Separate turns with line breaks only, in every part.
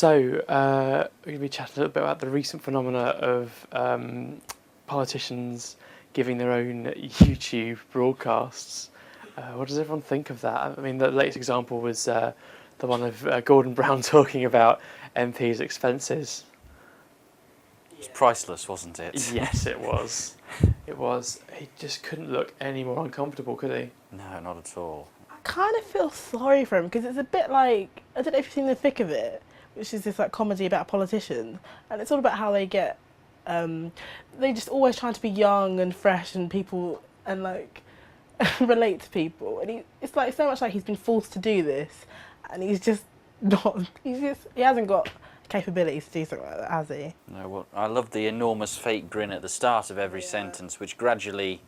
So, we're going to be chatting a little bit about the recent phenomena of politicians giving their own YouTube broadcasts. What does everyone think of that? I mean, the latest example was the one of Gordon Brown talking about MPs' expenses.
It was priceless, wasn't it?
Yes, it was. It was. He just couldn't look any more uncomfortable, could he?
No, not at all.
I kind of feel sorry for him because it's a bit like, I don't know if you've seen The Thick of It, which is this like comedy about politicians, and it's all about how they get, they just always trying to be young and fresh and people and like relate to people, and it's like so much like he's been forced to do this, and he's just not. He hasn't got capabilities to do something like that, has he?
No, well, I love the enormous fake grin at the start of every sentence, which gradually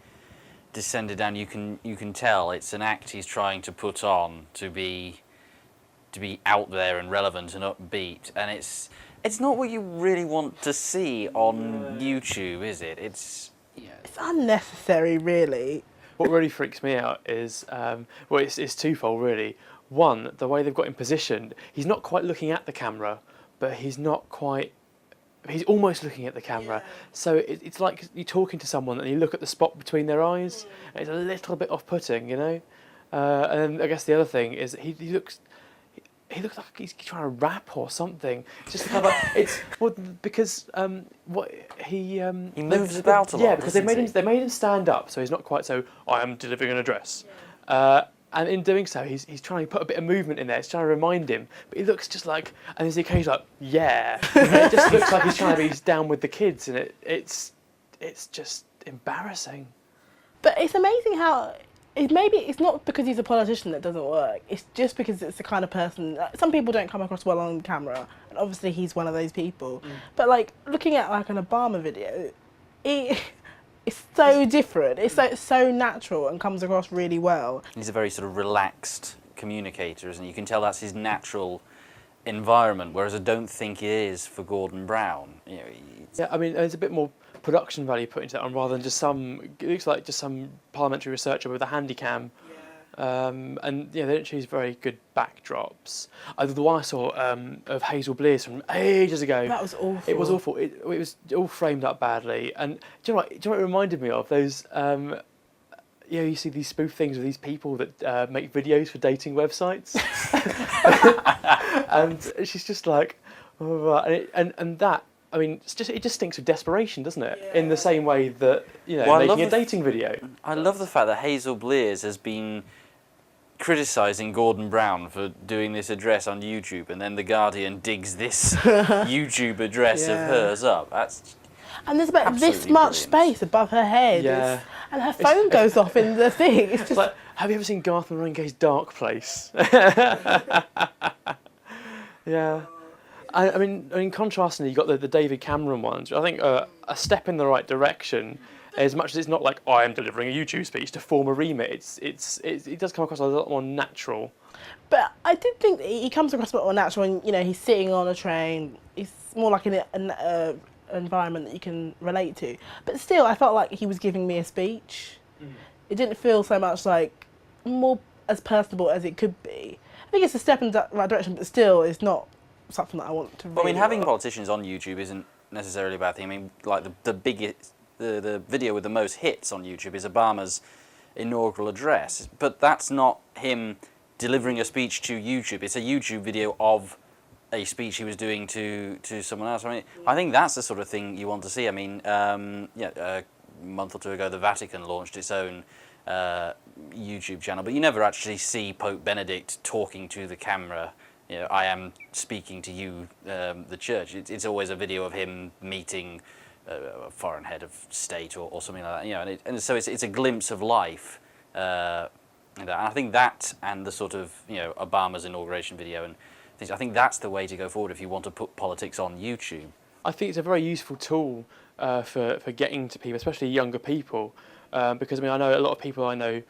descended down. You can tell it's an act he's trying to put on to be out there and relevant and upbeat, and it's not what you really want to see on YouTube, is it? It's
unnecessary, really.
What really freaks me out is, it's twofold really. One, the way they've got him positioned. He's not quite looking at the camera, but he's almost looking at the camera. Yeah. So it's like you're talking to someone and you look at the spot between their eyes, and it's a little bit off-putting, you know? And then I guess the other thing is he looks like he's trying to rap or something. It's just kind of like, because he
moves about a lot.
Yeah, because they made him stand up, so he's not quite so I am delivering an address. Yeah. And in doing so, he's trying to put a bit of movement in there. He's trying to remind him, but he looks just like, and there's the occasion like, yeah. It just looks like he's trying to be down with the kids, and it's just embarrassing.
But it's amazing how. Maybe it's not because he's a politician that doesn't work. It's just because it's the kind of person. Some people don't come across well on camera, and obviously he's one of those people. But like looking at like an Obama video, it's so different. It's so natural and comes across really well.
He's a very sort of relaxed communicator, isn't he? You can tell that's his natural environment, whereas I don't think it is for Gordon Brown. You know,
yeah, I mean, there's a bit more production value put into that, rather than just it looks like just some parliamentary researcher with a handy cam. Yeah. And yeah, they don't choose very good backdrops. The one I saw of Hazel Blears from ages ago.
That was awful.
It was awful. It was all framed up badly. And do you know what it reminded me of? Those, you see these spoof things with these people that make videos for dating websites. And she's just like, oh, and that. I mean, it just stinks of desperation, doesn't it? Yeah. In the same way that, making a dating video.
I love the fact that Hazel Blears has been criticising Gordon Brown for doing this address on YouTube, and then The Guardian digs this YouTube address of hers up.
And there's about this much space above her head. Yeah. And her phone goes off in the thing. It's just
like, have you ever seen Garth Marenghi's Dark Place? Yeah. I mean, contrastingly, you've got the David Cameron ones. I think a step in the right direction, as much as it's not like I am delivering a YouTube speech to form a remit. It does come across a lot more natural.
But I did think that he comes across a lot more natural when he's sitting on a train. It's more like an environment that you can relate to. But still, I felt like he was giving me a speech. It didn't feel so much like more as personable as it could be. I think it's a step in the right direction, but still, it's not something that I want to.
Well, I mean, having politicians on YouTube isn't necessarily a bad thing. I mean, like the biggest, the video with the most hits on YouTube is Obama's inaugural address, but that's not him delivering a speech to YouTube. It's a YouTube video of a speech he was doing to someone else. I mean, I think that's the sort of thing you want to see. I mean, a month or two ago, the Vatican launched its own YouTube channel, but you never actually see Pope Benedict talking to the camera. I am speaking to you, the church. It's always a video of him meeting a foreign head of state or something like that. And so it's a glimpse of life. And I think that, and the sort of Obama's inauguration video and things. I think that's the way to go forward if you want to put politics on YouTube.
I think it's a very useful tool for getting to people, especially younger people, because I know a lot of people I know.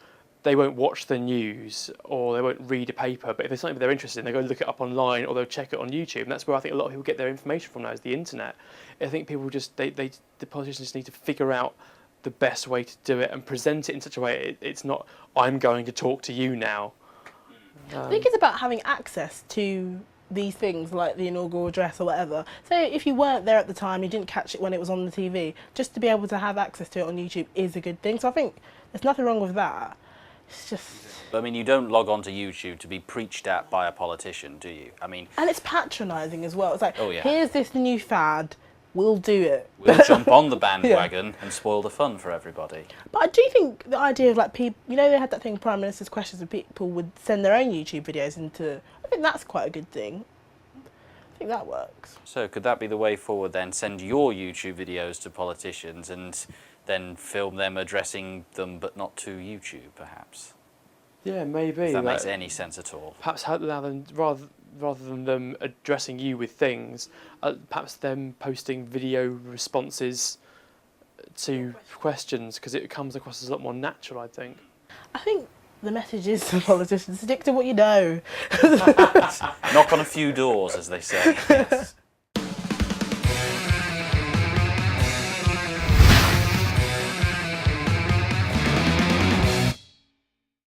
They won't watch the news or they won't read a paper, but if there's something they're interested in, they go look it up online or they'll check it on YouTube. And that's where I think a lot of people get their information from now, is the internet. I think people the politicians just need to figure out the best way to do it and present it in such a way it's not, I'm going to talk to you now.
I think it's about having access to these things like the inaugural address or whatever. So if you weren't there at the time, you didn't catch it when it was on the TV, just to be able to have access to it on YouTube is a good thing. So I think there's nothing wrong with that. It's just...
But I mean, you don't log on to YouTube to be preached at by a politician, do you? I mean...
And it's patronising as well. It's like,
Oh, yeah.
here's this new fad, we'll do it.
We'll jump on the bandwagon and spoil the fun for everybody.
But I do think the idea of like people, you know, they had that thing, Prime Minister's Questions, and people would send their own YouTube videos into. I think that's quite a good thing. I think that works.
So could that be the way forward then? Send your YouTube videos to politicians and then film them addressing them, but not to YouTube, perhaps?
Yeah, maybe.
If that makes
like,
any sense at all.
perhaps allow them rather than them addressing you with things, perhaps them posting video responses to questions, because it comes across as a lot more natural, I think.
I think the message is to politicians: stick to what you know.
Knock on a few doors, as they say. Yes.